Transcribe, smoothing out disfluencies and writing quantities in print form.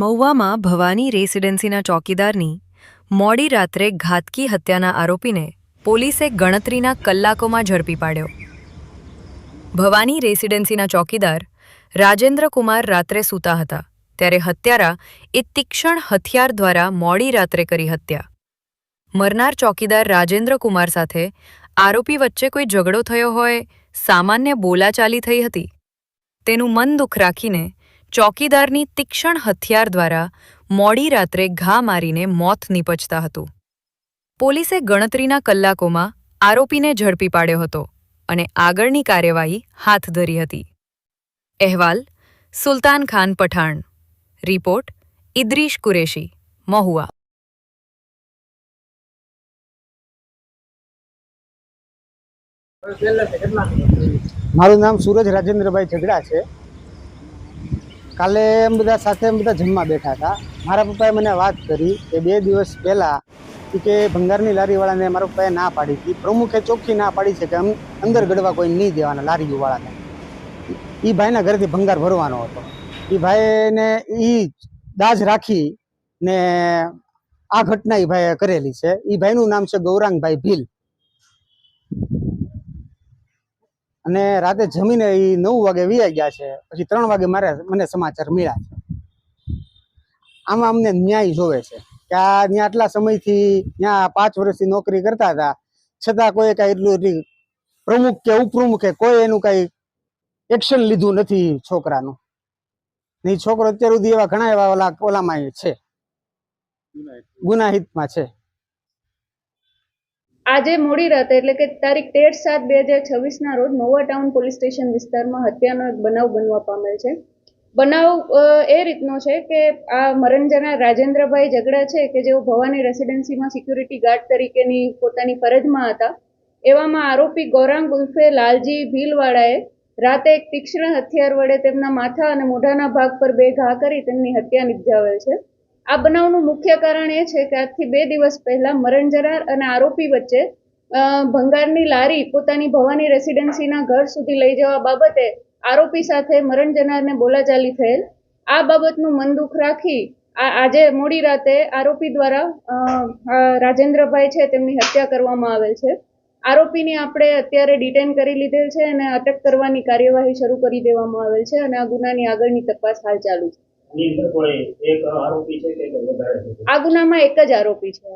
મહુવામાં ભવાની રેસિડેન્સીના ચોકીદારની મોડી રાત્રે ઘાતકી હત્યાના આરોપીને પોલીસે ગણતરીના કલાકોમાં ઝડપી પાડ્યો. ભવાની રેસિડેન્સીના ચોકીદાર રાજેન્દ્ર કુમાર રાત્રે સૂતા હતા ત્યારે હત્યારા એ તીક્ષ્ણ હથિયાર દ્વારા મોડી રાત્રે કરી હત્યા. મરનાર ચોકીદાર રાજેન્દ્ર કુમાર સાથે આરોપી વચ્ચે કોઈ ઝઘડો થયો હોય, સામાન્ય બોલાચાલી થઈ હતી. તેનું મન દુઃખ રાખીને ચોકીદારની તીક્ષ્ણ હથિયાર દ્વારા મોડી રાત્રે ઘા મારીને મોત નીપજતા હતું. પોલીસે ગણતરીના કલાકોમાં આરોપીને ઝડપી પાડ્યો હતો અને આગળની કાર્યવાહી હાથ ધરી હતી. અહેવાલ સુલતાન ખાન પઠાણ. રિપોર્ટ ઇદ્રીશ કુરેશી, મહુવા. મારું નામ સૂરજ રાજેન્દ્રભાઈ ઝઘડા છે. કાલે બધા સાથે બધા જમવા બેઠા હતા. મારા પપ્પાએ મને વાત કરી કે 2 દિવસ પહેલાં કે ભંગારની લારીવાળાને મારા પપ્પાએ ના પાડી હતી. પ્રમુખે ચોખ્ખી ના પાડી છે કે અંદર ગળવા કોઈ નહીં દેવાના લારીવાળાને. એ ભાઈના ઘરેથી ભંગાર ભરવાનો હતો. એ ભાઈને એ દાજ રાખી ને આ ઘટના એ ભાઈએ કરેલી છે. એ ભાઈનું નામ છે ગૌરાંગભાઈ ભીલ. અને રાતે જમીને એ 9 વાગે વિયા ગયા છે. પછી 3 વાગે મને સમાચાર મળ્યા છે. આમાં અમને ન્યાય જોવે છે કે આ ત્યાં આટલા સમયથી ત્યાં 5 વર્ષથી નોકરી કરતા હતા, છતાં કોઈ કાંઈ એટલું પ્રમુખ કે ઉપપ્રમુખે કોઈ એનું કાંઈ એક્શન લીધું નથી છોકરાનું. નહીં, છોકરો અત્યાર સુધી એવા ઘણા એવા ઓલામાં છે, ગુનાહિતમાં છે. આજે મોડી રાતે એટલે કે તારીખ 13/7/2026 રોજ મહુવા ટાઉન પોલીસ સ્ટેશન વિસ્તારમાં હત્યાનો એક બનાવ બનવા પામેલ છે. બનાવ એ રીતનો છે કે આ મરણ જનાર રાજેન્દ્રભાઈ ઝઘડા છે કે જેઓ ભવાની રેસિડેન્સીમાં સિક્યુરિટી ગાર્ડ તરીકેની પોતાની ફરજમાં હતા. એવામાં આરોપી ગૌરાંગ ઉર્ફે લાલજી ભીલવાળાએ રાતે એક તીક્ષ્ણ હથિયાર વડે તેમના માથા અને મોઢાના ભાગ પર 2 ઘા કરી તેમની હત્યા નિપજાવેલ છે. આ બનાવનું મુખ્ય કારણ એ છે કે આજથી 2 દિવસ પહેલા મરણ જનાર અને આરોપી વચ્ચે ભંગારની લારી પોતાની ભવાની રેસિડેન્સીના ઘર સુધી લઈ જવા બાબતે આરોપી સાથે મરણ જનારને બોલાચાલી થયેલ. આ બાબતનું મન દુઃખ રાખી આજે મોડી રાતે આરોપી દ્વારા રાજેન્દ્રભાઈ છે તેમની હત્યા કરવામાં આવેલ છે. આરોપીને આપણે અત્યારે ડિટેન કરી લીધેલ છે અને અટક કરવાની કાર્યવાહી શરૂ કરી દેવામાં આવેલ છે અને આ ગુનાની આગળની તપાસ હાલ ચાલુ છે. આ ગુનામાં એક જ આરોપી છે.